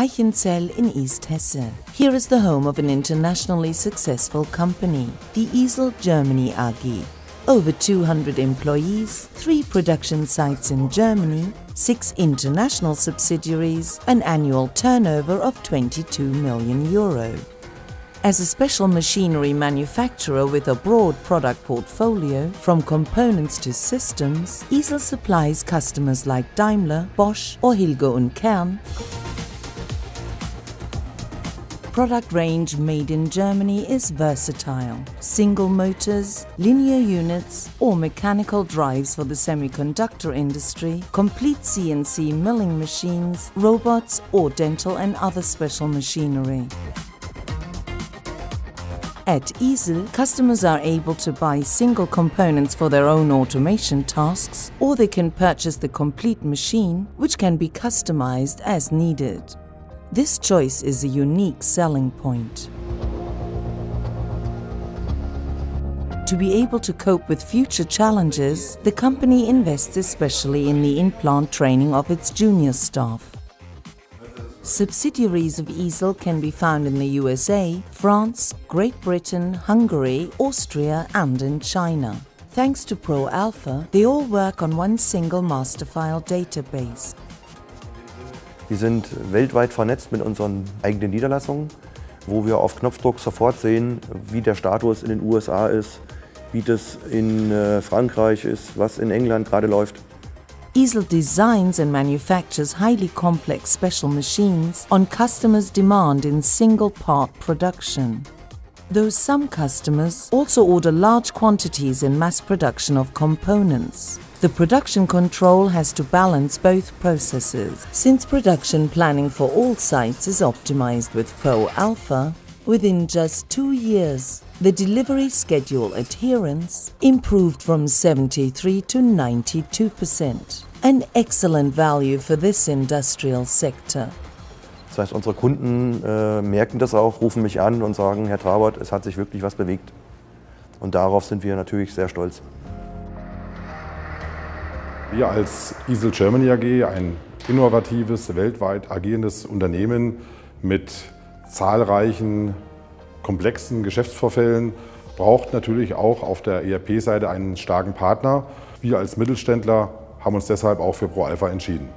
Eichenzell in East Hesse. Here is the home of an internationally successful company, the Isel Germany AG. Over 200 employees, 3 production sites in Germany, 6 international subsidiaries, an annual turnover of 22 million euro. As a special machinery manufacturer with a broad product portfolio, from components to systems, Isel supplies customers like Daimler, Bosch or Hilge & Kern. Product range made in Germany is versatile. Single motors, linear units or mechanical drives for the semiconductor industry, complete CNC milling machines, robots or dental and other special machinery. At Isel, customers are able to buy single components for their own automation tasks, or they can purchase the complete machine, which can be customized as needed. This choice is a unique selling point. To be able to cope with future challenges, the company invests especially in the in-plant training of its junior staff. Subsidiaries of Isel can be found in the USA, France, Great Britain, Hungary, Austria and in China. Thanks to proALPHA, they all work on one single master file database. Wir sind weltweit vernetzt mit unseren eigenen Niederlassungen, wo wir auf Knopfdruck sofort sehen, wie der Status in den USA ist, wie das in Frankreich ist, was in England gerade läuft. Isel designs and manufactures highly complex special machines on customers' demand in single-part production. Though some customers also order large quantities in mass production of components. The production control has to balance both processes. Since production planning for all sites is optimized with proALPHA, within just 2 years, the delivery schedule adherence improved from 73% to 92%. An excellent value for this industrial sector. Das heißt, unsere Kunden merken das auch, rufen mich an und sagen, Herr Trabert, es hat sich wirklich was bewegt. Und darauf sind wir natürlich sehr stolz. Wir als Isel Germany AG, ein innovatives, weltweit agierendes Unternehmen mit zahlreichen, komplexen Geschäftsvorfällen, braucht natürlich auch auf der ERP-Seite einen starken Partner. Wir als Mittelständler haben uns deshalb auch für proALPHA entschieden.